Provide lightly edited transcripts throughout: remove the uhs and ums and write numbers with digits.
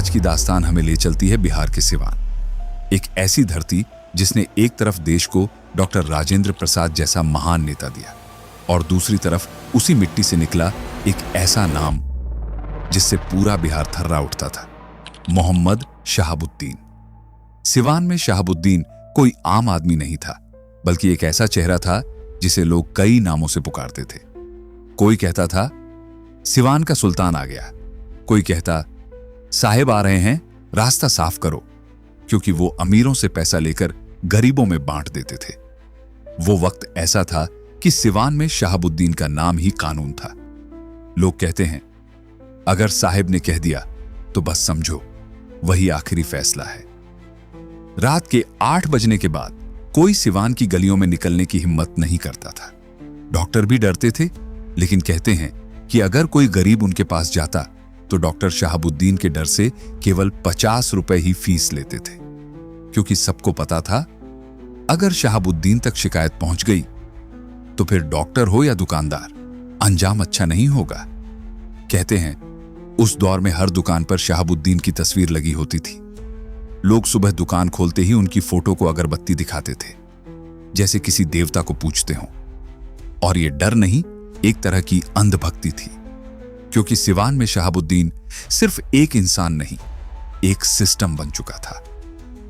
आज की दास्तान हमें ले चलती है बिहार के सिवान, एक ऐसी धरती जिसने एक तरफ देश को डॉक्टर राजेंद्र प्रसाद जैसा महान नेता दिया और दूसरी तरफ उसी मिट्टी से निकला एक ऐसा नाम जिससे पूरा बिहार थर्रा उठता था, मोहम्मद शहाबुद्दीन। सिवान में शहाबुद्दीन कोई आम आदमी नहीं था, बल्कि एक ऐसा चेहरा था जिसे लोग कई नामों से पुकारते थे। कोई कहता था सिवान का सुल्तान आ गया, कोई कहता साहेब आ रहे हैं, रास्ता साफ करो, क्योंकि वो अमीरों से पैसा लेकर गरीबों में बांट देते थे। वो वक्त ऐसा था कि सिवान में शहाबुद्दीन का नाम ही कानून था। लोग कहते हैं अगर साहेब ने कह दिया तो बस समझो वही आखिरी फैसला है। रात के 8 बजने के बाद कोई सिवान की गलियों में निकलने की हिम्मत नहीं करता था। डॉक्टर भी डरते थे, लेकिन कहते हैं कि अगर कोई गरीब उनके पास जाता तो डॉक्टर शहाबुद्दीन के डर से केवल 50 रुपए ही फीस लेते थे, क्योंकि सबको पता था अगर शहाबुद्दीन तक शिकायत पहुंच गई तो फिर डॉक्टर हो या दुकानदार, अंजाम अच्छा नहीं होगा। कहते हैं उस दौर में हर दुकान पर शहाबुद्दीन की तस्वीर लगी होती थी। लोग सुबह दुकान खोलते ही उनकी फोटो को अगरबत्ती दिखाते थे, जैसे किसी देवता को पूजते हों। और यह डर नहीं, एक तरह की अंधभक्ति थी, क्योंकि सिवान में शहाबुद्दीन सिर्फ एक इंसान नहीं, एक सिस्टम बन चुका था।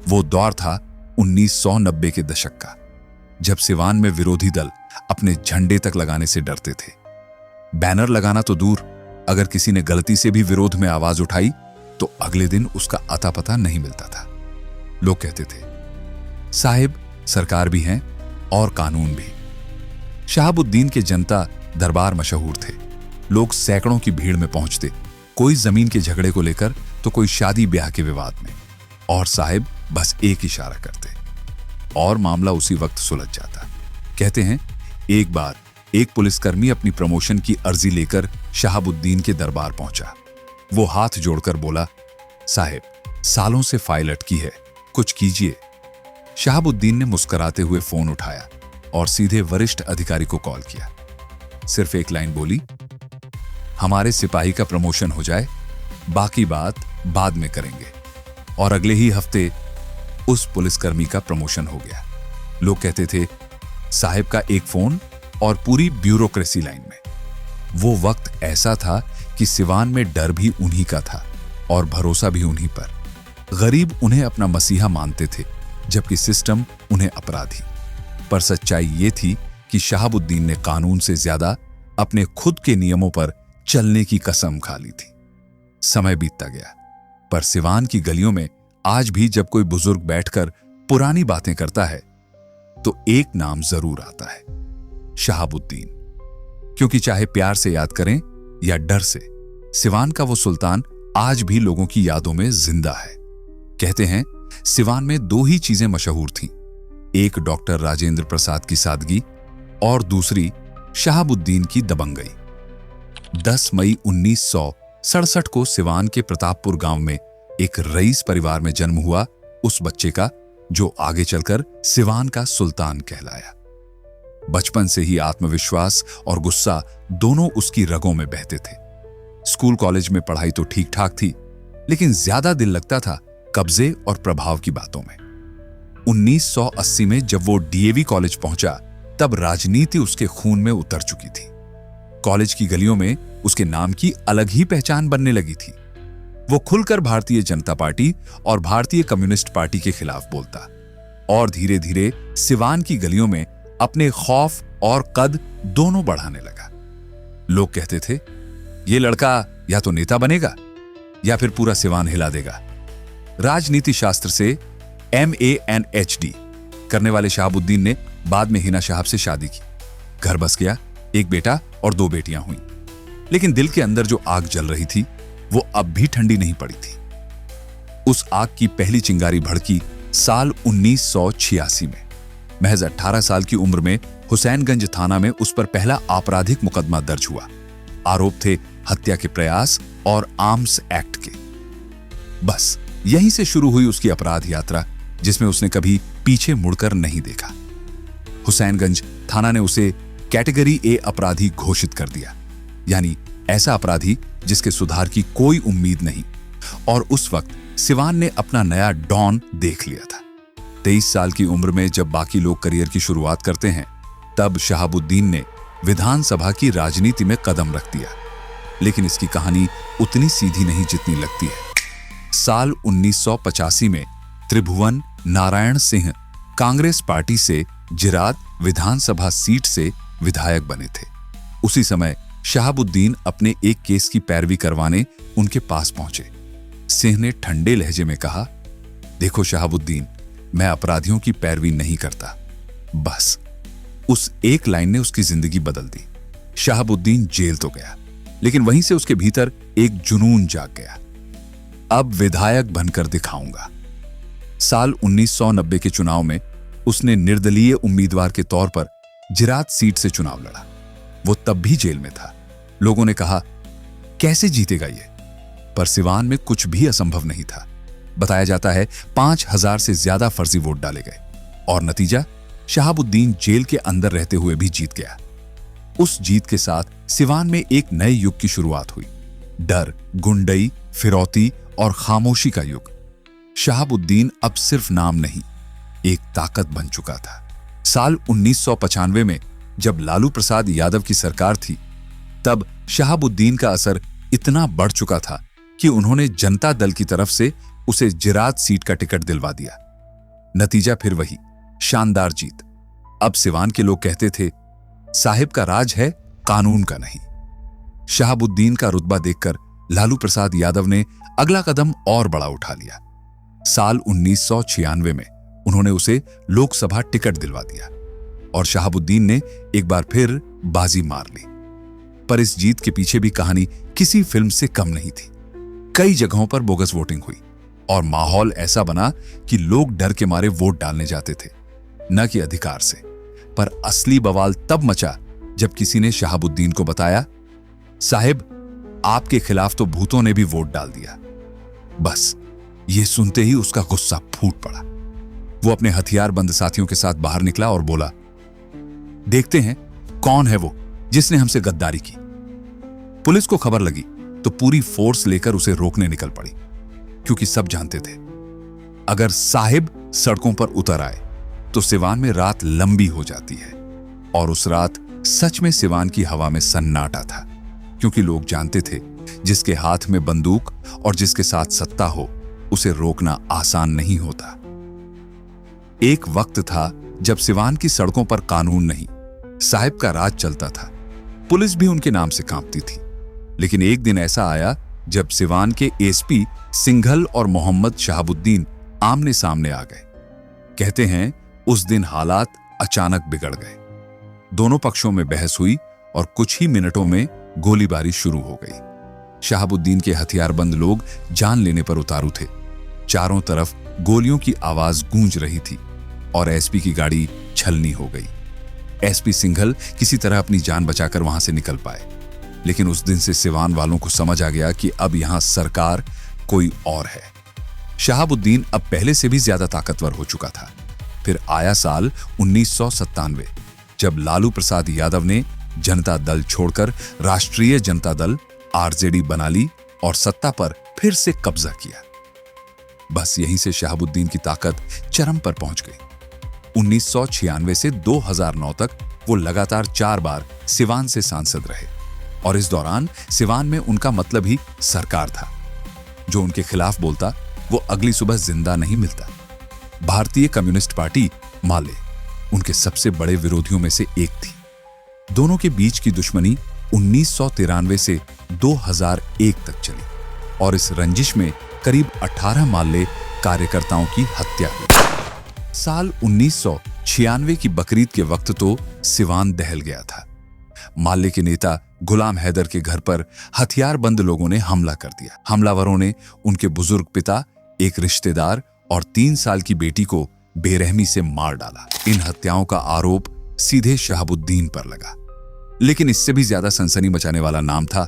वो दौर था 1990 के दशक का, जब सिवान में विरोधी दल अपने झंडे तक लगाने से डरते थे। बैनर लगाना तो दूर, अगर किसी ने गलती से भी विरोध में आवाज उठाई तो अगले दिन उसका अता पता नहीं मिलता था। लोग कहते थे साहिब सरकार भी है और कानून भी। शहाबुद्दीन के जनता दरबार मशहूर थे। लोग सैकड़ों की भीड़ में पहुंचते, कोई जमीन के झगड़े को लेकर तो कोई शादी ब्याह के विवाद में, और साहिब बस एक इशारा करते और मामला उसी वक्त सुलझ जाता। कहते हैं एक बार एक पुलिसकर्मी अपनी प्रमोशन की अर्जी लेकर शहाबुद्दीन के दरबार पहुंचा। वो हाथ जोड़कर बोला साहिब सालों से फाइल अटकी है, कुछ कीजिए। शहाबुद्दीन ने मुस्कुराते हुए फोन उठाया और सीधे वरिष्ठ अधिकारी को कॉल किया। सिर्फ एक लाइन बोली, हमारे सिपाही का प्रमोशन हो जाए, बाकी बात बाद में करेंगे। और अगले ही हफ्ते उस पुलिसकर्मी का प्रमोशन हो गया। लोग कहते थे साहिब का एक फोन और पूरी ब्यूरोक्रेसी लाइन में। वो वक्त ऐसा था कि सिवान में डर भी उन्हीं का था और भरोसा भी उन्हीं पर। गरीब उन्हें अपना मसीहा मानते थे, जबकि सिस्टम उन्हें अपराधी। पर सच्चाई ये थी कि शहाबुद्दीन ने कानून से ज्यादा अपने खुद के नियमों पर चलने की कसम खा ली थी। समय बीतता गया, पर सिवान की गलियों में आज भी जब कोई बुजुर्ग बैठकर पुरानी बातें करता है तो एक नाम जरूर आता है, शहाबुद्दीन। क्योंकि चाहे प्यार से याद करें या डर से, सिवान का वो सुल्तान आज भी लोगों की यादों में जिंदा है। कहते हैं सिवान में 2 ही चीजें मशहूर थीं, एक डॉक्टर राजेंद्र प्रसाद की सादगी और दूसरी शहाबुद्दीन की दबंगई। 10 मई 1967 को सिवान के प्रतापपुर गांव में एक रईस परिवार में जन्म हुआ उस बच्चे का जो आगे चलकर सिवान का सुल्तान कहलाया। बचपन से ही आत्मविश्वास और गुस्सा दोनों उसकी रगों में बहते थे। स्कूल कॉलेज में पढ़ाई तो ठीक ठाक थी, लेकिन ज्यादा दिल लगता था कब्जे और प्रभाव की बातों में। 1980 में जब वो डीएवी कॉलेज पहुंचा, तब राजनीति उसके खून में उतर चुकी थी। कॉलेज की गलियों में उसके नाम की अलग ही पहचान बनने लगी थी। वो खुलकर भारतीय जनता पार्टी और भारतीय कम्युनिस्ट पार्टी के खिलाफ बोलता और धीरे धीरे सिवान की गलियों में अपने खौफ और कद दोनों बढ़ाने लगा। लोग कहते थे ये लड़का या तो नेता बनेगा या फिर पूरा सिवान हिला देगा। राजनीति शास्त्र से MANHD करने वाले शहाबुद्दीन ने बाद में हिना साहब से शादी की। घर बस गया, एक बेटा और 2 बेटियां हुई। लेकिन दिल के अंदर जो आग जल रही थी वो अब भी ठंडी नहीं पड़ी थी। उस आग की पहली चिंगारी भड़की साल 1986 में। महज 18 साल की उम्र में हुसैनगंज थाना में उस पर पहला आपराधिक मुकदमा दर्ज हुआ। आरोप थे हत्या के प्रयास और आर्म्स एक्ट के। बस यहीं से शुरू हुई उसकी अपराध यात्रा, जिसमें उसने कभी पीछे मुड़कर नहीं देखा। हुसैनगंज थाना ने उसे कैटेगरी ए अपराधी घोषित कर दिया, यानी ऐसा अपराधी जिसके सुधार की कोई उम्मीद नहीं, और उस वक्त सिवान ने अपना नया डॉन देख लिया था। 23 साल की उम्र में जब बाकी लोग करियर की शुरुआत करते हैं, तब शहाबुद्दीन ने विधानसभा की राजनीति में कदम रख दिया। लेकिन इसकी कहानी उतनी सीधी नहीं जितनी लगती है। साल 1985 में त्रिभुवन नारायण सिंह कांग्रेस पार्टी से जिरात विधानसभा सीट से विधायक बने थे। उसी समय शहाबुद्दीन अपने एक केस की पैरवी करवाने उनके पास पहुंचे। सिंह ने ठंडे लहजे में कहा, देखो शहाबुद्दीन, मैं अपराधियों की पैरवी नहीं करता। बस उस एक लाइन ने उसकी जिंदगी बदल दी। शहाबुद्दीन जेल तो गया, लेकिन वहीं से उसके भीतर एक जुनून जाग गया। अब विधायक बनकर दिखाऊंगा। साल 1990 के चुनाव में उसने निर्दलीय उम्मीदवार के तौर पर जिरात सीट से चुनाव लड़ा। वो तब भी जेल में था। लोगों ने कहा, कैसे जीतेगा ये? पर सिवान में कुछ भी असंभव नहीं था। बताया जाता है 5000 से ज्यादा फर्जी वोट डाले गए और नतीजा, शहाबुद्दीन जेल के अंदर रहते हुए भी जीत गया। उस जीत के साथ सिवान में एक नए युग की शुरुआत हुई। डर, गुंडई, फिरौती और खामोशी का युग। शहाबुद्दीन अब सिर्फ नाम नहीं, एक ताकत बन चुका था। साल 1995 में जब लालू प्रसाद यादव की सरकार थी, तब शहाबुद्दीन का असर इतना बढ़ चुका था कि उन्होंने जनता दल की तरफ से उसे जिरात सीट का टिकट दिलवा दिया। नतीजा फिर वही, शानदार जीत। अब सिवान के लोग कहते थे, साहिब का राज है, कानून का नहीं। शहाबुद्दीन का रुतबा देखकर लालू प्रसाद यादव ने अगला कदम और बड़ा उठा लिया। साल 1996 में उन्होंने उसे लोकसभा टिकट दिलवा दिया और शहाबुद्दीन ने एक बार फिर बाजी मार ली। पर इस जीत के पीछे भी कहानी किसी फिल्म से कम नहीं थी। कई जगहों पर बोगस वोटिंग हुई और माहौल ऐसा बना कि लोग डर के मारे वोट डालने जाते थे, न कि अधिकार से। पर असली बवाल तब मचा जब किसी ने शहाबुद्दीन को बताया, साहिब, आपके खिलाफ तो भूतों ने भी वोट डाल दिया। बस ये सुनते ही उसका गुस्सा फूट पड़ा। वो अपने हथियारबंद साथियों के साथ बाहर निकला और बोला, देखते हैं कौन है वो जिसने हमसे गद्दारी की। पुलिस को खबर लगी तो पूरी फोर्स लेकर उसे रोकने निकल पड़ी, क्योंकि सब जानते थे अगर साहिब सड़कों पर उतर आए तो सिवान में रात लंबी हो जाती है। और उस रात सच में सिवान की हवा में सन्नाटा था, क्योंकि लोग जानते थे जिसके हाथ में बंदूक और जिसके साथ सत्ता हो, उसे रोकना आसान नहीं होता। एक वक्त था जब सिवान की सड़कों पर कानून नहीं, साहिब का राज चलता था। पुलिस भी उनके नाम से कांपती थी। लेकिन एक दिन ऐसा आया जब सिवान के एसपी सिंघल और मोहम्मद शहाबुद्दीन आमने सामने आ गए। कहते हैं उस दिन हालात अचानक बिगड़ गए। दोनों पक्षों में बहस हुई और कुछ ही मिनटों में गोलीबारी शुरू हो गई। शहाबुद्दीन के हथियारबंद लोग जान लेने पर उतारू थे। चारों तरफ गोलियों की आवाज गूंज रही थी और एसपी की गाड़ी छलनी हो गई। एसपी सिंघल किसी तरह अपनी जान बचाकर वहां से निकल पाए। लेकिन उस दिन से सिवान वालों को समझ आ गया कि अब यहां सरकार कोई और है। शहाबुद्दीन अब पहले से भी ज्यादा ताकतवर हो चुका था। फिर आया साल 1997, जब लालू प्रसाद यादव ने जनता दल छोड़कर राष्ट्रीय जनता दल आरजेडी बना ली और सत्ता पर फिर से कब्जा किया। बस यहीं से शहाबुद्दीन की ताकत चरम पर पहुंच गई। 1996 से 2009 तक वो लगातार 4 बार सिवान से सांसद रहे और इस दौरान सिवान में उनका मतलब ही सरकार था। जो उनके खिलाफ बोलता वो अगली सुबह जिंदा नहीं मिलता। भारतीय कम्युनिस्ट पार्टी माले उनके सबसे बड़े विरोधियों में से एक थी। दोनों के बीच की दुश्मनी 1993 से 2001 तक चली और इस रंजिश में करीब 18 माले कार्यकर्ताओं की हत्या हुई। साल 1996 की बकरीद के वक्त तो सिवान दहल गया था। माले के नेता गुलाम हैदर के घर पर हथियारबंद लोगों ने हमला कर दिया। हमलावरों ने उनके बुजुर्ग पिता, एक रिश्तेदार और 3 साल की बेटी को बेरहमी से मार डाला। इन हत्याओं का आरोप सीधे शहाबुद्दीन पर लगा। लेकिन इससे भी ज्यादा सनसनी मचाने वाला नाम था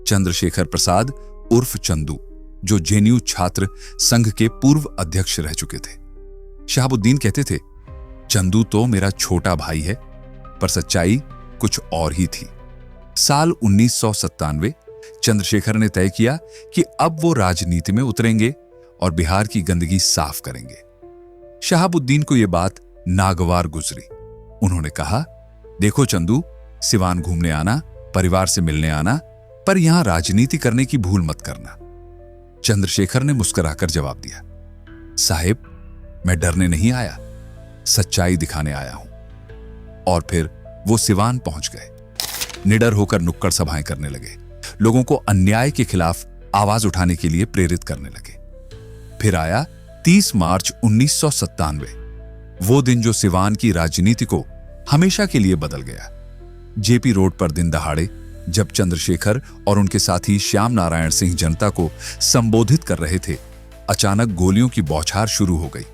चंद्रशेखर प्रसाद उर्फ चंदू, जो जेएनयू छात्र संघ के पूर्व अध्यक्ष रह चुके थे। शहाबुद्दीन कहते थे, चंदू तो मेरा छोटा भाई है, पर सच्चाई कुछ और ही थी। साल 1997 चंद्रशेखर ने तय किया कि अब वो राजनीति में उतरेंगे और बिहार की गंदगी साफ करेंगे। शहाबुद्दीन को यह बात नागवार गुजरी। उन्होंने कहा, देखो चंदू, सिवान घूमने आना, परिवार से मिलने आना, पर यहां राजनीति करने की भूल मत करना। चंद्रशेखर ने मुस्कुराकर जवाब दिया, साहिब, मैं डरने नहीं आया, सच्चाई दिखाने आया हूं। और फिर वो सिवान पहुंच गए। निडर होकर नुक्कड़ सभाएं करने लगे, लोगों को अन्याय के खिलाफ आवाज उठाने के लिए प्रेरित करने लगे। फिर आया 30 मार्च 1997, वो दिन जो सिवान की राजनीति को हमेशा के लिए बदल गया। जेपी रोड पर दिन दहाड़े जब चंद्रशेखर और उनके साथी श्याम नारायण सिंह जनता को संबोधित कर रहे थे, अचानक गोलियों की बौछार शुरू हो गई।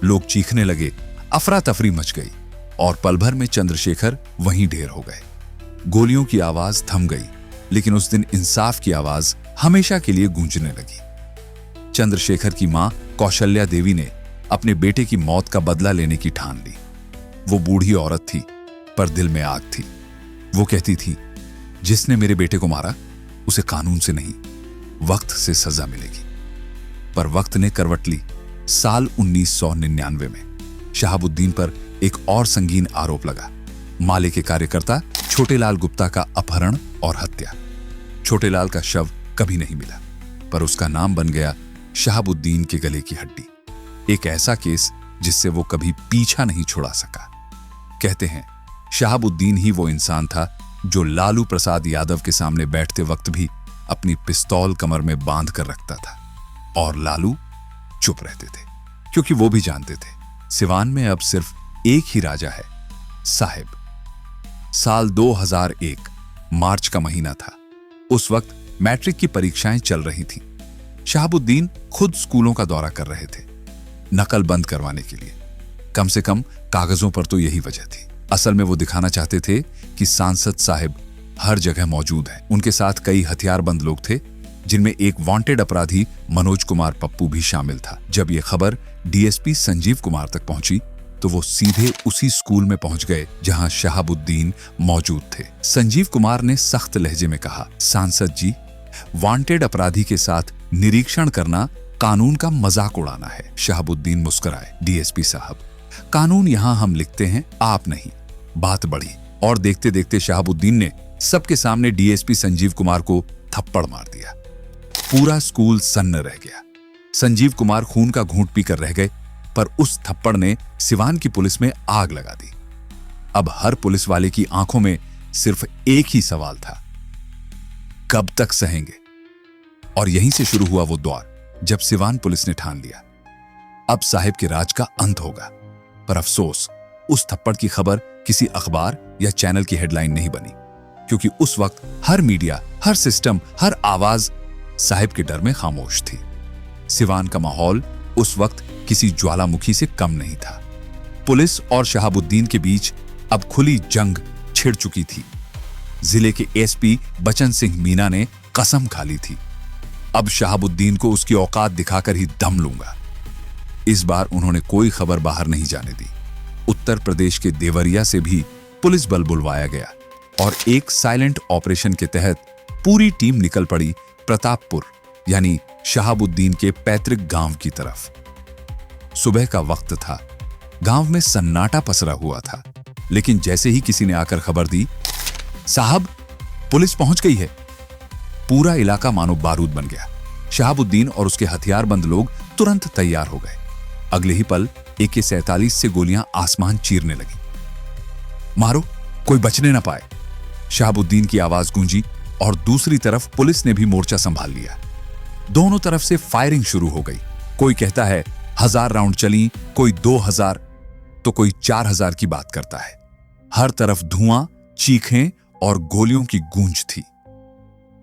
लोग चीखने लगे, अफरा तफरी मच गई और पल भर में चंद्रशेखर वहीं ढेर हो गए। गोलियों की आवाज थम गई, लेकिन उस दिन इंसाफ की आवाज हमेशा के लिए गूंजने लगी। चंद्रशेखर की मां कौशल्या देवी ने अपने बेटे की मौत का बदला लेने की ठान ली। वो बूढ़ी औरत थी, पर दिल में आग थी। वो कहती थी, जिसने मेरे बेटे को मारा उसे कानून से नहीं, वक्त से सजा मिलेगी। पर वक्त ने करवट ली। साल 1999 में शहाबुद्दीन पर एक और संगीन आरोप लगा। माले के कार्यकर्ता छोटेलाल गुप्ता का अपहरण और हत्या। छोटेलाल का शव कभी नहीं मिला, पर उसका नाम बन गया शहाबुद्दीन के गले की हड्डी। एक ऐसा केस जिससे वो कभी पीछा नहीं छुड़ा सका। कहते हैं, शहाबुद्दीन ही वो इंसान था जो लालू प्रसाद यादव के सामने बैठते वक्त भी अपनी पिस्तौल कमर में बांध कर रखता था और लालू चुप रहते थे, क्योंकि वो भी जानते थे सिवान में अब सिर्फ एक ही राजा है, साहिब। साल 2001 मार्च का महीना था। उस वक्त मैट्रिक की परीक्षाएं चल रही थीं। शहाबुद्दीन खुद स्कूलों का दौरा कर रहे थे, नकल बंद करवाने के लिए। कम से कम कागजों पर तो यही वजह थी। असल में वो दिखाना चाहते थे कि सांसद साहिब हर जगह मौजूद हैं। उनके साथ कई हथियारबंद लोग थे, जिनमें एक वांटेड अपराधी मनोज कुमार पप्पू भी शामिल था। जब यह खबर डीएसपी संजीव कुमार तक पहुंची, तो वो सीधे उसी स्कूल में पहुंच गए जहां शहाबुद्दीन मौजूद थे। संजीव कुमार ने सख्त लहजे में कहा, सांसद जी, वांटेड अपराधी के साथ निरीक्षण करना कानून का मजाक उड़ाना है। शहाबुद्दीन मुस्कुराए, डीएसपी साहब, कानून यहां हम लिखते हैं, आप नहीं। बात बढ़ी और देखते देखते शहाबुद्दीन ने सबके सामने डीएसपी संजीव कुमार को थप्पड़ मार दिया। पूरा स्कूल सन्न रह गया। संजीव कुमार खून का घूंट पीकर रह गए, पर उस थप्पड़ ने सिवान की पुलिस में आग लगा दी। अब हर पुलिस वाले की आंखों में सिर्फ एक ही सवाल था, कब तक सहेंगे? और यहीं से शुरू हुआ वो दौर जब सिवान पुलिस ने ठान लिया, अब साहिब के राज का अंत होगा। पर अफसोस, उस थप्पड़ की खबर किसी अखबार या चैनल की हेडलाइन नहीं बनी, क्योंकि उस वक्त हर मीडिया, हर सिस्टम, हर आवाज साहिब के डर में खामोश थी। सिवान का माहौल उस वक्त किसी ज्वालामुखी से कम नहीं था। पुलिस और शहाबुद्दीन के बीच अब खुली जंग छिड़ चुकी थी। जिले के एसपी बचन सिंह मीना ने कसम खा ली थी, अब शहाबुद्दीन को उसकी औकात दिखाकर ही दम लूंगा। इस बार उन्होंने कोई खबर बाहर नहीं जाने दी। उत्तर प्रदेश के देवरिया से भी पुलिस बल बुलवाया गया और एक साइलेंट ऑपरेशन के तहत पूरी टीम निकल पड़ी प्रतापपुर, यानी शहाबुद्दीन के पैतृक गांव की तरफ। सुबह का वक्त था। गांव में सन्नाटा पसरा हुआ था, लेकिन जैसे ही किसी ने आकर खबर दी, साहब, पुलिस पहुंच गई है, पूरा इलाका मानो बारूद बन गया। शहाबुद्दीन और उसके हथियारबंद लोग तुरंत तैयार हो गए। अगले ही पल AK-47 से गोलियां आसमान चीरने लगी। मारो, कोई बचने ना पाए, शहाबुद्दीन की आवाज गूंजी और दूसरी तरफ पुलिस ने भी मोर्चा संभाल लिया। दोनों तरफ से फायरिंग शुरू हो गई। कोई कहता है 1000 राउंड चली, कोई 2000, तो कोई 4000 की बात करता है। हर तरफ धुआं, चीखें और गोलियों की गूंज थी।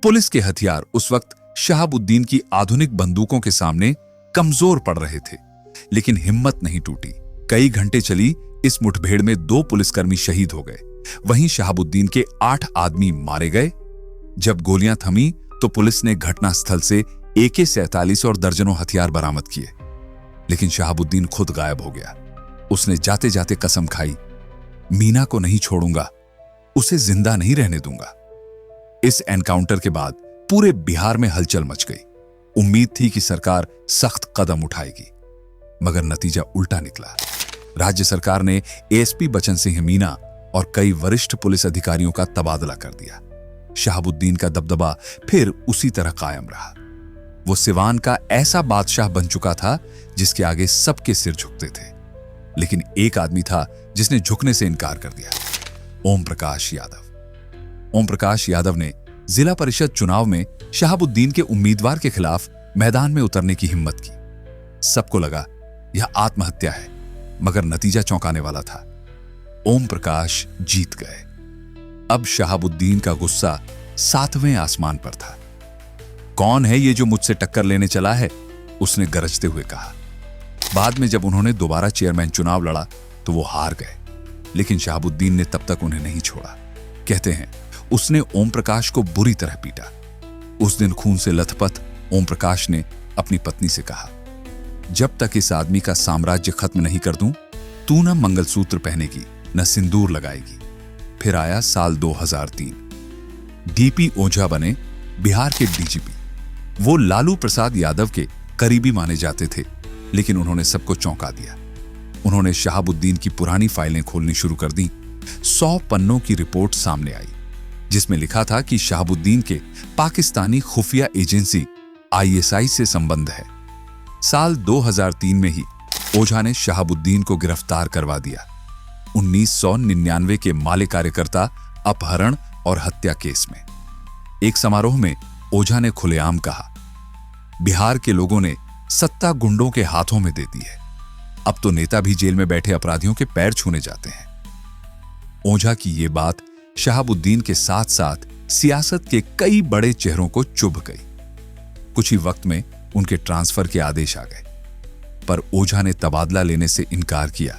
पुलिस के हथियार उस वक्त शहाबुद्दीन की आधुनिक बंदूकों के सामने कमजोर पड़ रहे थे, लेकिन हिम्मत नहीं टूटी। कई घंटे चली इस मुठभेड़ में 2 पुलिसकर्मी शहीद हो गए। वहीं शहाबुद्दीन के 8 आदमी मारे गए। जब गोलियां थमी तो पुलिस ने घटनास्थल से AK-47 और दर्जनों हथियार बरामद किए, लेकिन शहाबुद्दीन खुद गायब हो गया। उसने जाते जाते कसम खाई, मीना को नहीं छोड़ूंगा, उसे जिंदा नहीं रहने दूंगा। इस एनकाउंटर के बाद पूरे बिहार में हलचल मच गई। उम्मीद थी कि सरकार सख्त कदम उठाएगी, मगर नतीजा उल्टा निकला। राज्य सरकार ने एएसपी बचन सिंह मीना और कई वरिष्ठ पुलिस अधिकारियों का तबादला कर दिया। शहाबुद्दीन का दबदबा फिर उसी तरह कायम रहा। वो सिवान का ऐसा बादशाह बन चुका था जिसके आगे सबके सिर झुकते थे। लेकिन एक आदमी था जिसने झुकने से इनकार कर दिया, ओम प्रकाश यादव। ओम प्रकाश यादव ने जिला परिषद चुनाव में शहाबुद्दीन के उम्मीदवार के खिलाफ मैदान में उतरने की हिम्मत की। सबको लगा यह आत्महत्या है, मगर नतीजा चौंकाने वाला था। ओम प्रकाश जीत गए। अब शहाबुद्दीन का गुस्सा 7वें आसमान पर था। कौन है ये जो मुझसे टक्कर लेने चला है, उसने गरजते हुए कहा। बाद में जब उन्होंने दोबारा चेयरमैन चुनाव लड़ा तो वो हार गए, लेकिन शहाबुद्दीन ने तब तक उन्हें नहीं छोड़ा। कहते हैं उसने ओम प्रकाश को बुरी तरह पीटा। उस दिन खून से लथपथ ओम प्रकाश ने अपनी पत्नी से कहा, जब तक इस आदमी का साम्राज्य खत्म नहीं कर दूं, तू न मंगलसूत्र पहनेगी न सिंदूर लगाएगी। फिर आया साल 2003। डीपी ओझा बने बिहार के डीजीपी। वो लालू प्रसाद यादव के करीबी माने जाते थे, लेकिन उन्होंने सबको चौंका दिया। उन्होंने शहाबुद्दीन की पुरानी फाइलें खोलनी शुरू कर दी। 100 पन्नों की रिपोर्ट सामने आई, जिसमें लिखा था कि शहाबुद्दीन के पाकिस्तानी खुफिया एजेंसी आईएसआई से संबंध है। साल 2003 में ही ओझा ने शहाबुद्दीन को गिरफ्तार करवा दिया। 1999 के माले कार्यकर्ता अपहरण और हत्या केस में एक समारोह में ओझा ने खुलेआम कहा, बिहार के लोगों ने सत्ता गुंडों के हाथों में दे दी है। अब तो नेता भी जेल में बैठे अपराधियों के पैर छूने जाते हैं। ओझा की यह बात शहाबुद्दीन के साथ साथ सियासत के कई बड़े चेहरों को चुभ गई। कुछ ही वक्त में उनके ट्रांसफर के आदेश आ गए, पर ओझा ने तबादला लेने से इनकार किया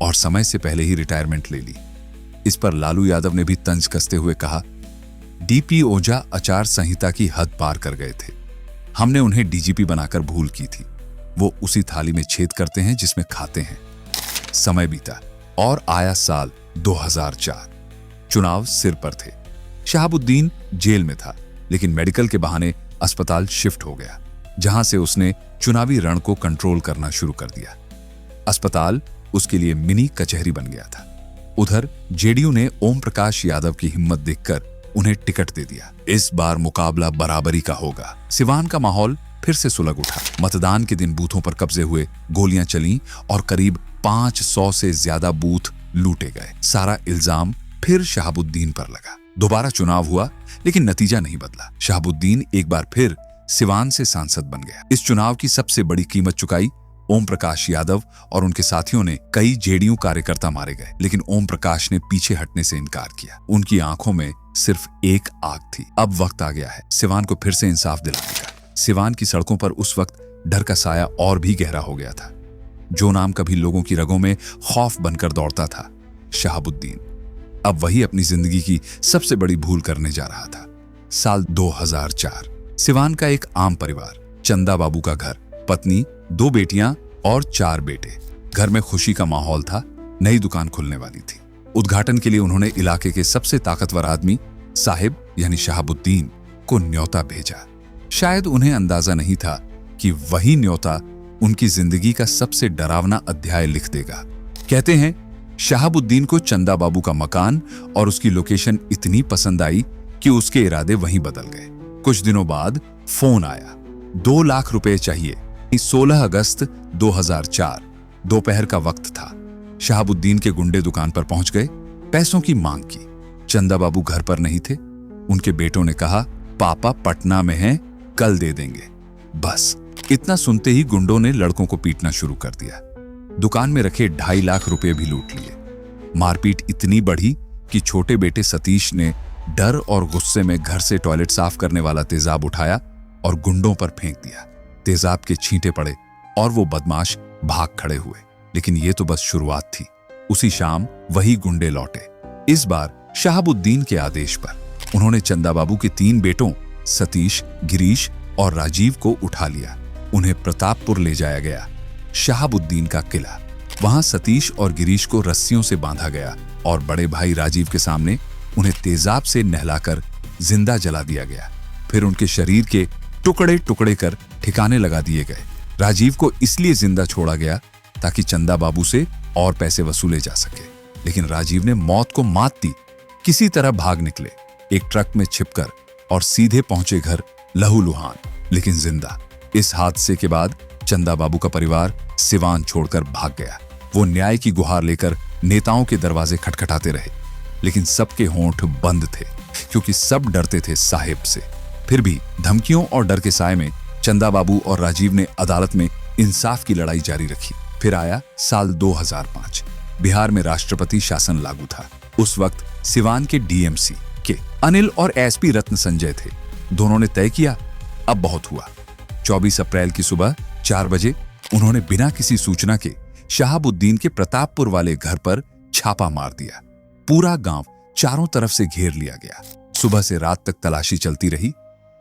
और समय से पहले ही रिटायरमेंट ले ली। इस पर लालू यादव ने भी तंज कसते हुए कहा, डीपी ओझा आचार संहिता की हद पार कर गए थे। हमने उन्हें डीजीपी बनाकर भूल की थी। वो उसी थाली में छेद करते हैं जिसमें खाते हैं। समय बीता और आया साल 2004। चुनाव सिर पर थे। शहाबुद्दीन जेल में था, लेकिन मेडिकल के बहाने अस्पताल शिफ्ट हो गया, जहां से उसने चुनावी रण को कंट्रोल करना शुरू कर दिया। अस्पताल उसके लिए मिनी कचहरी बन गया था। उधर जेडीयू ने ओम प्रकाश यादव की हिम्मत देखकर उन्हें टिकट दे दिया। इस बार मुकाबला बराबरी का होगा। सिवान का माहौल फिर से सुलग उठा। मतदान के दिन बूथों पर कब्जे हुए, गोलियां चली और करीब 500 से ज्यादा बूथ लूटे गए। सारा इल्जाम फिर शहाबुद्दीन पर लगा। दोबारा चुनाव हुआ, लेकिन नतीजा नहीं बदला। शहाबुद्दीन एक बार फिर सिवान से सांसद बन गया। इस चुनाव की सबसे बड़ी कीमत चुकाई ओम प्रकाश यादव और उनके साथियों ने। कई जेडीयू कार्यकर्ता मारे गए, लेकिन ओम प्रकाश ने पीछे हटने से इनकार किया। उनकी आंखों में सिर्फ एक आग थी। अब वक्त आ गया है सिवान को फिर से इंसाफ दिलाने का। सिवान की सड़कों पर उस वक्त डर का साया और भी गहरा हो गया था। जो नाम कभी लोगों की रगों में खौफ बनकर दौड़ता था, शहाबुद्दीन, अब वही अपनी जिंदगी की सबसे बड़ी भूल करने जा रहा था। साल 2004। सिवान का एक आम परिवार, चंदा बाबू का घर, पत्नी, 2 बेटियां और 4 बेटे। घर में खुशी का माहौल था। नई दुकान खुलने वाली थी। उद्घाटन के लिए उन्होंने इलाके के सबसे ताकतवर आदमी साहिब यानी शहाबुद्दीन को न्योता भेजा। शायद उन्हें अंदाजा नहीं था कि वही न्योता उनकी जिंदगी का सबसे डरावना अध्याय लिख देगा। कहते हैं शहाबुद्दीन को चंदा बाबू का मकान और उसकी लोकेशन इतनी पसंद आई कि उसके इरादे वहीं बदल गए। कुछ दिनों बाद फोन आया, 2 लाख रुपए चाहिए। 16 अगस्त 2004 दोपहर का वक्त था। शहाबुद्दीन के गुंडे दुकान पर पहुंच गए, पैसों की मांग की। चंदा बाबू घर पर नहीं थे। उनके बेटों ने कहा, पापा पटना में हैं, कल दे देंगे। बस इतना सुनते ही गुंडों ने लड़कों को पीटना शुरू कर दिया। दुकान में रखे 2.5 लाख रुपए भी लूट लिए। मारपीट इतनी बढ़ी कि छोटे बेटे सतीश ने डर और गुस्से में घर से टॉयलेट साफ करने वाला तेजाब उठाया और गुंडों पर फेंक दिया। तेजाब के छींटे पड़े और वो बदमाश भाग खड़े हुए। लेकिन ये तो बस शुरुआत थी। उसी शाम वही गुंडे लौटे, इस बार शहाबुद्दीन के आदेश पर। उन्होंने चंदा बाबू के 3 बेटों सतीश, गिरीश और राजीव को उठा लिया। उन्हें प्रतापपुर ले जाया गया, शहाबुद्दीन का किला। वहां सतीश और गिरीश को रस्सियों से बांधा गया और बड़े भाई राजीव के सामने उन्हें तेजाब से नहलाकर जिंदा जला दिया गया। फिर उनके शरीर के टुकड़े टुकड़े कर ठिकाने लगा दिए गए। राजीव को इसलिए जिंदा छोड़ा गया ताकि चंदा बाबू से और पैसे वसूले जा सके, लेकिन राजीव ने मौत को मात दी। किसी तरह भाग निकले, एक ट्रक में छिपकर, और सीधे पहुंचे घर लहूलुहान, लेकिन जिंदा। इस हादसे के बाद चंदा बाबू का परिवार सिवान छोड़कर भाग गया। वो न्याय की गुहार लेकर नेताओं के दरवाजे खटखटाते रहे, लेकिन सबके होंठ बंद थे, क्योंकि सब डरते थे साहिब से। फिर भी धमकियों और डर के साए में चंदा बाबू और राजीव ने अदालत में इंसाफ की लड़ाई जारी रखी। फिर आया साल 2005। बिहार में राष्ट्रपति शासन लागू था। उस वक्त सिवान के डीएमसी के अनिल और एसपी रत्न संजय थे। दोनों ने तय किया, अब बहुत हुआ। 24 अप्रैल की सुबह 4 बजे उन्होंने बिना किसी सूचना के शहाबुद्दीन के प्रतापपुर वाले घर पर छापा मार दिया। पूरा गांव चारों तरफ से घेर लिया गया। सुबह से रात तक तलाशी चलती रही।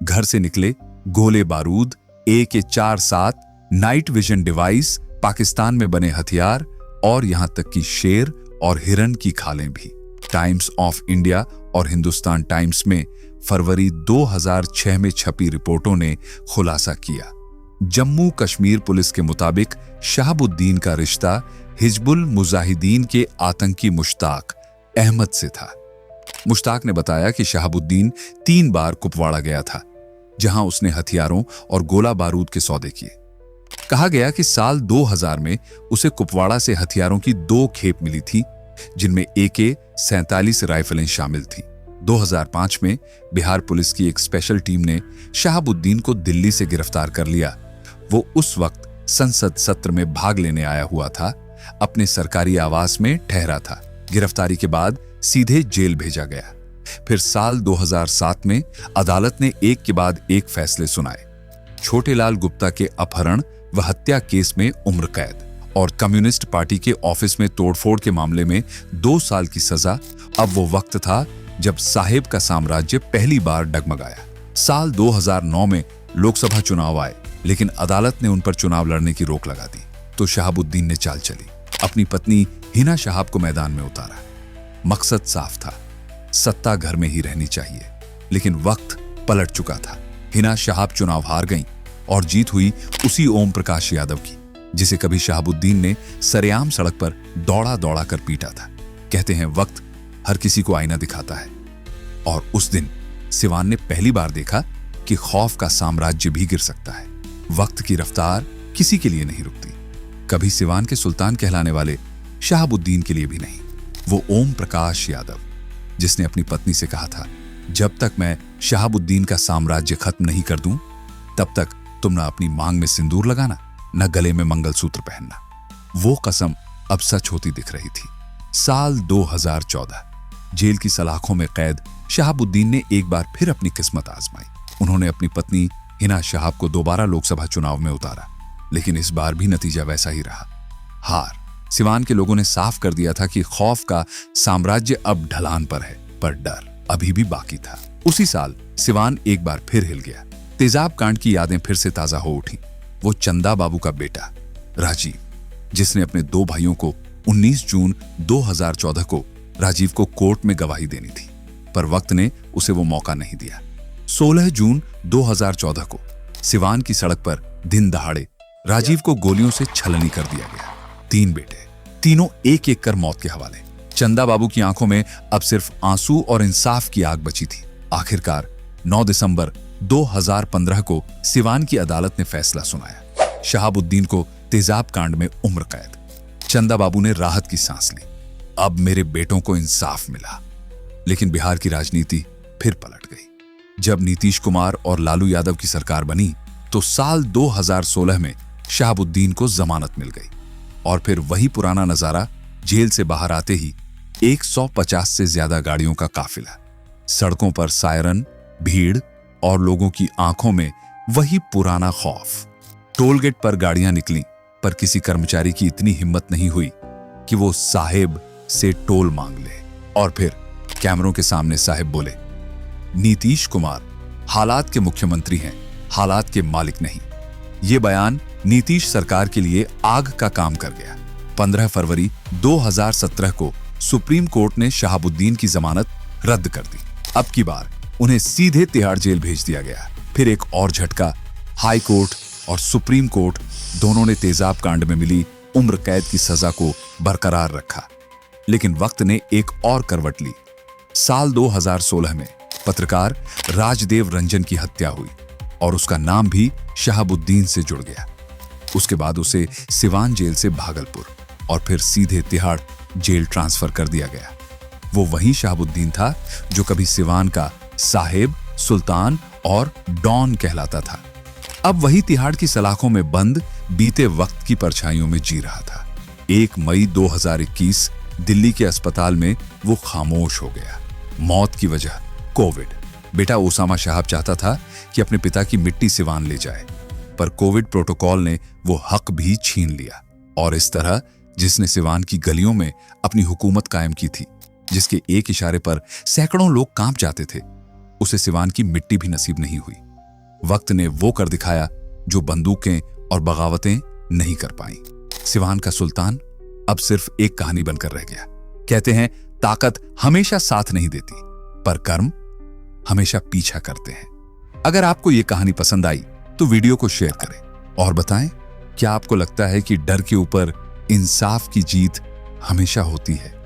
घर से निकले गोले बारूद, AK-47, night vision device, Pakistan में बने हथियार और यहां तक कि शेर और हिरन की खालें भी। टाइम्स ऑफ इंडिया और हिंदुस्तान टाइम्स में फरवरी 2006 में छपी रिपोर्टों ने खुलासा किया। जम्मू कश्मीर पुलिस के मुताबिक शहाबुद्दीन का रिश्ता हिजबुल मुजाहिदीन के आतंकी मुश्ताक अहमद से था। मुश्ताक ने बताया कि शहाबुद्दीन 3 बार कुपवाड़ा गया था, जहां उसने हथियारों और गोला बारूद के सौदे किए। कहा गया कि साल 2000 में उसे कुपवाड़ा से हथियारों की 2 खेप मिली थी, जिनमें AK-47 राइफलें शामिल थी। 2005 में बिहार पुलिस की एक स्पेशल टीम ने शहाबुद्दीन को दिल्ली से गिरफ्तार कर लिया। वो उस वक्त संसद सत्र में भाग लेने आया हुआ था, अपने सरकारी आवास में ठहरा था। गिरफ्तारी के बाद सीधे जेल भेजा गया। फिर साल 2007 में अदालत ने एक के बाद एक फैसले सुनाए। छोटेलाल गुप्ता के अपहरण व हत्या केस में उम्र कैद और कम्युनिस्ट पार्टी के ऑफिस में तोड़फोड़ के मामले में 2 साल की सजा। अब वो वक्त था जब साहेब का साम्राज्य पहली बार डगमगाया। साल 2009 में लोकसभा चुनाव आए, लेकिन अदालत ने उन पर चुनाव लड़ने की रोक लगा दी। तो शहाबुद्दीन ने चाल चली, अपनी पत्नी हिना शहाब को मैदान में उतारा। मकसद साफ था, सत्ता घर में ही रहनी चाहिए, लेकिन वक्त पलट चुका था। हिना शहाब चुनाव हार गईं और जीत हुई उसी ओम प्रकाश यादव की, जिसे कभी शहाबुद्दीन ने सरेआम सड़क पर दौड़ा दौड़ा कर पीटा था। कहते हैं वक्त हर किसी को आईना दिखाता है, और उस दिन सिवान ने पहली बार देखा कि खौफ का साम्राज्य भी गिर सकता है। वक्त की रफ्तार किसी के लिए नहीं रुकती, कभी सिवान के सुल्तान कहलाने वाले शहाबुद्दीन के लिए भी नहीं। वो ओम प्रकाश यादव, जिसने अपनी पत्नी से कहा था, जब तक मैं शहाबुद्दीन का साम्राज्य खत्म नहीं कर दूं, तब तक तुम ना अपनी मांग में सिंदूर लगाना, न गले में मंगलसूत्र पहनना। वो कसम अब सच होती दिख रही थी। साल 2014, जेल की सलाखों में कैद शहाबुद्दीन ने एक बार फिर अपनी किस्मत आजमाई। उन्होंने अपनी पत्नी हिना शहाब को दोबारा लोकसभा चुनाव में उतारा, लेकिन इस बार भी नतीजा वैसा ही रहा, हार। सिवान के लोगों ने साफ कर दिया था कि खौफ का साम्राज्य अब ढलान पर है, पर डर अभी भी बाकी था। उसी साल सिवान एक बार फिर हिल गया। तेजाब कांड की यादें फिर से ताजा हो उठी। वो चंदा बाबू का बेटा राजीव, जिसने अपने 2 भाइयों को 19 जून 2014 को राजीव को कोर्ट में गवाही देनी थी, पर वक्त ने उसे वो मौका नहीं दिया। 16 जून 2014 को सिवान की सड़क पर दिन दहाड़े राजीव को गोलियों से छलनी कर दिया गया। 3 बेटे, तीनों एक एक कर मौत के हवाले। चंदा बाबू की आंखों में अब सिर्फ आंसू और इंसाफ की आग बची थी। आखिरकार 9 दिसंबर 2015 को सिवान की अदालत ने फैसला सुनाया। शहाबुद्दीन को तेजाब कांड में उम्र कैद। चंदा बाबू ने राहत की सांस ली, अब मेरे बेटों को इंसाफ मिला। लेकिन बिहार की राजनीति फिर पलट गई। जब नीतीश कुमार और लालू यादव की सरकार बनी, तो साल 2016 में शहाबुद्दीन को जमानत मिल गई, और फिर वही पुराना नजारा। जेल से बाहर आते ही 150 से ज्यादा गाड़ियों का काफिला, सड़कों पर सायरन, भीड़ और लोगों की आंखों में वही पुराना खौफ। टोलगेट पर गाड़ियां निकली, पर किसी कर्मचारी की इतनी हिम्मत नहीं हुई कि वो साहेब से टोल मांग ले। और फिर कैमरों के सामने साहेब बोले, नीतीश कुमार हालात के मुख्यमंत्री हैं, हालात के मालिक नहीं। ये बयान नीतीश सरकार के लिए आग का काम कर गया। 15 फरवरी 2017 को सुप्रीम कोर्ट ने शहाबुद्दीन की जमानत रद्द कर दी। अब की बार उन्हें सीधे तिहाड़ जेल भेज दिया गया। फिर एक और झटका, हाई कोर्ट और सुप्रीम कोर्ट दोनों ने तेजाब कांड में मिली उम्र कैद की सजा को बरकरार रखा। लेकिन वक्त ने एक और करवट ली। साल 2016 में पत्रकार राजदेव रंजन की हत्या हुई और उसका नाम भी शहाबुद्दीन से जुड़ गया। उसके बाद उसे सिवान जेल से भागलपुर और फिर सीधे तिहाड़ जेल ट्रांसफर कर दिया गया। वो वही शहाबुद्दीन था जो कभी सिवान का साहेब, सुल्तान और डॉन कहलाता था। अब वही तिहाड़ की सलाखों में बंद बीते वक्त की परछाइयों में जी रहा था। 1 मई 2021 दिल्ली के अस्पताल में वो खामोश हो गया। मौत की वजह कोविड। बेटा ओसामा साहब चाहता था कि अपने पिता की मिट्टी सिवान ले जाए, पर कोविड प्रोटोकॉल ने वो हक भी छीन लिया। और इस तरह जिसने सिवान की गलियों में अपनी हुकूमत कायम की थी, जिसके एक इशारे पर सैकड़ों लोग कांप जाते थे, उसे सिवान की मिट्टी भी नसीब नहीं हुई। वक्त ने वो कर दिखाया जो बंदूकें और बगावतें नहीं कर पाई। सिवान का सुल्तान अब सिर्फ एक कहानी बनकर रह गया। कहते हैं ताकत हमेशा साथ नहीं देती, पर कर्म हमेशा पीछा करते हैं। अगर आपको यह कहानी पसंद आई तो वीडियो को शेयर करें और बताएं, क्या आपको लगता है कि डर के ऊपर इंसाफ की जीत हमेशा होती है?